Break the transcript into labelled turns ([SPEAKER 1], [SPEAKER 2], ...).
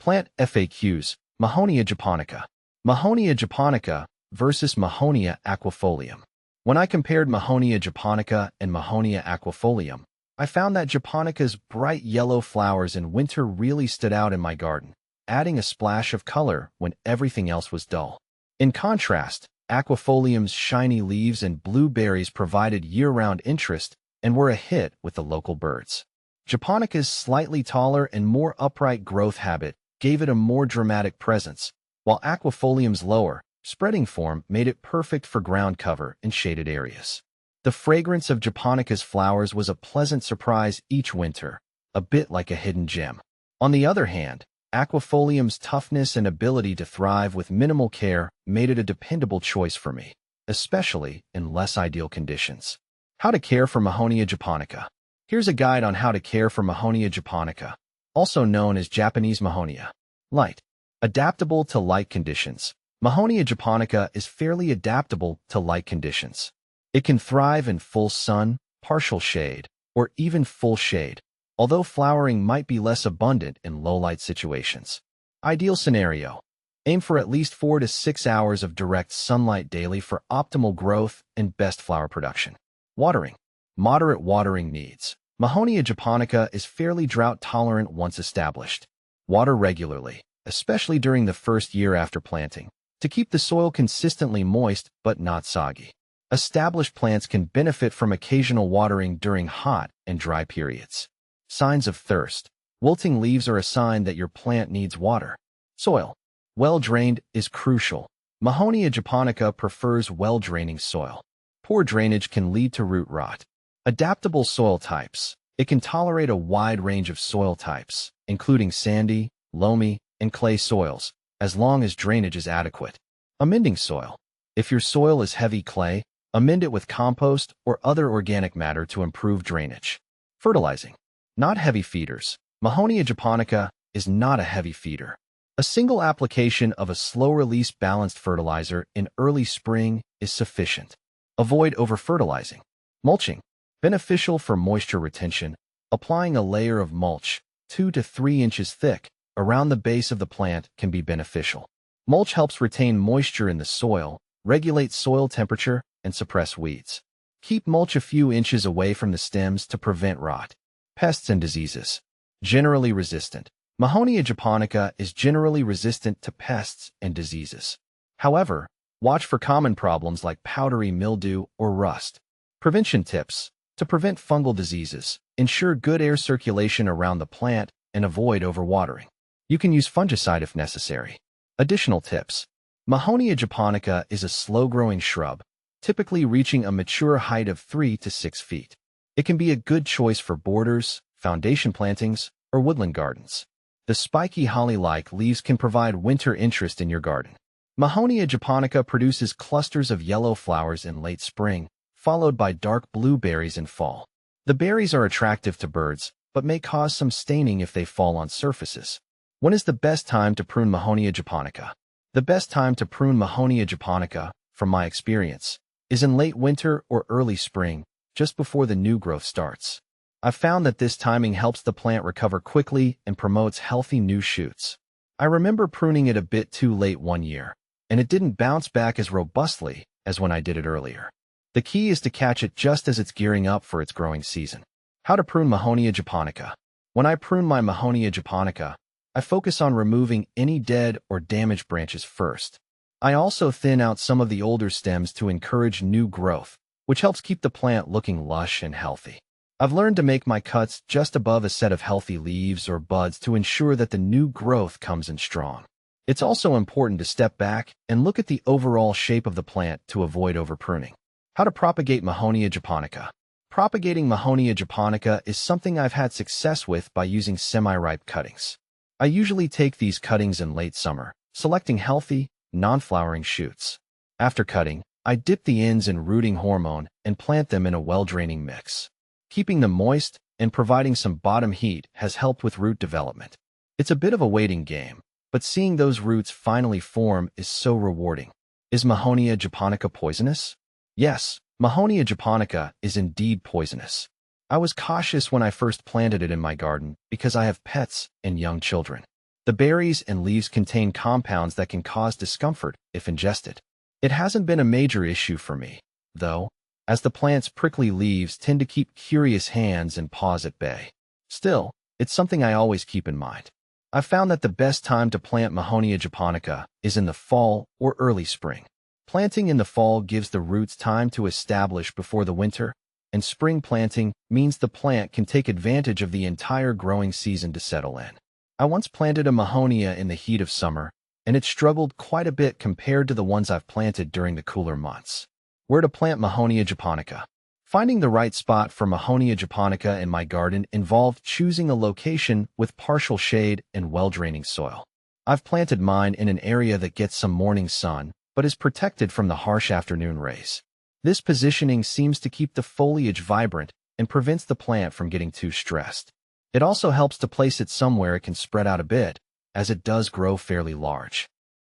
[SPEAKER 1] Plant FAQs, Mahonia japonica. Mahonia japonica versus Mahonia aquifolium. When I compared Mahonia japonica and Mahonia aquifolium, I found that Japonica's bright yellow flowers in winter really stood out in my garden, adding a splash of color when everything else was dull. In contrast, aquifolium's shiny leaves and blueberries provided year-round interest and were a hit with the local birds. Japonica's slightly taller and more upright growth habit gave it a more dramatic presence, while aquifolium's lower, spreading form made it perfect for ground cover in shaded areas. The fragrance of Japonica's flowers was a pleasant surprise each winter, a bit like a hidden gem. On the other hand, aquifolium's toughness and ability to thrive with minimal care made it a dependable choice for me, especially in less ideal conditions. How to care for Mahonia japonica. Here's a guide on how to care for Mahonia japonica, also known as Japanese Mahonia. Light. Adaptable to light conditions. Mahonia japonica is fairly adaptable to light conditions. It can thrive in full sun, partial shade, or even full shade, although flowering might be less abundant in low-light situations. Ideal scenario. Aim for at least 4 to 6 hours of direct sunlight daily for optimal growth and best flower production. Watering. Moderate watering needs. Mahonia japonica is fairly drought-tolerant once established. Water regularly, especially during the first year after planting, to keep the soil consistently moist but not soggy. Established plants can benefit from occasional watering during hot and dry periods. Signs of thirst. Wilting leaves are a sign that your plant needs water. Soil. Well-drained is crucial. Mahonia japonica prefers well-draining soil. Poor drainage can lead to root rot. Adaptable soil types. It can tolerate a wide range of soil types, including sandy, loamy, and clay soils, as long as drainage is adequate. Amending soil. If your soil is heavy clay, amend it with compost or other organic matter to improve drainage. Fertilizing. Not heavy feeders. Mahonia japonica is not a heavy feeder. A single application of a slow-release balanced fertilizer in early spring is sufficient. Avoid over-fertilizing. Mulching. Beneficial for moisture retention. Applying a layer of mulch, 2 to 3 inches thick, around the base of the plant can be beneficial. Mulch helps retain moisture in the soil, regulate soil temperature, and suppress weeds. Keep mulch a few inches away from the stems to prevent rot. Pests and diseases. Generally resistant. Mahonia japonica is generally resistant to pests and diseases. However, watch for common problems like powdery mildew or rust. Prevention tips. To prevent fungal diseases, ensure good air circulation around the plant and avoid overwatering. You can use fungicide if necessary. Additional tips. Mahonia japonica is a slow-growing shrub, typically reaching a mature height of 3 to 6 feet. It can be a good choice for borders, foundation plantings, or woodland gardens. The spiky holly-like leaves can provide winter interest in your garden. Mahonia japonica produces clusters of yellow flowers in late spring, followed by dark blueberries in fall. The berries are attractive to birds, but may cause some staining if they fall on surfaces. When is the best time to prune Mahonia japonica? The best time to prune Mahonia japonica, from my experience, is in late winter or early spring, just before the new growth starts. I've found that this timing helps the plant recover quickly and promotes healthy new shoots. I remember pruning it a bit too late one year, and it didn't bounce back as robustly as when I did it earlier. The key is to catch it just as it's gearing up for its growing season. How to prune Mahonia japonica. When I prune my Mahonia japonica, I focus on removing any dead or damaged branches first. I also thin out some of the older stems to encourage new growth, which helps keep the plant looking lush and healthy. I've learned to make my cuts just above a set of healthy leaves or buds to ensure that the new growth comes in strong. It's also important to step back and look at the overall shape of the plant to avoid overpruning. How to propagate Mahonia japonica. Propagating Mahonia japonica is something I've had success with by using semi-ripe cuttings. I usually take these cuttings in late summer, selecting healthy, non-flowering shoots. After cutting, I dip the ends in rooting hormone and plant them in a well-draining mix. Keeping them moist and providing some bottom heat has helped with root development. It's a bit of a waiting game, but seeing those roots finally form is so rewarding. Is Mahonia japonica poisonous? Yes, Mahonia japonica is indeed poisonous. I was cautious when I first planted it in my garden because I have pets and young children. The berries and leaves contain compounds that can cause discomfort if ingested. It hasn't been a major issue for me, though, as the plant's prickly leaves tend to keep curious hands and paws at bay. Still, it's something I always keep in mind. I've found that the best time to plant Mahonia japonica is in the fall or early spring. Planting in the fall gives the roots time to establish before the winter, and spring planting means the plant can take advantage of the entire growing season to settle in. I once planted a Mahonia in the heat of summer, and it struggled quite a bit compared to the ones I've planted during the cooler months. Where to plant Mahonia japonica? Finding the right spot for Mahonia japonica in my garden involved choosing a location with partial shade and well-draining soil. I've planted mine in an area that gets some morning sun, but is protected from the harsh afternoon rays. This positioning seems to keep the foliage vibrant and prevents the plant from getting too stressed. It also helps to place it somewhere it can spread out a bit, as it does grow fairly large.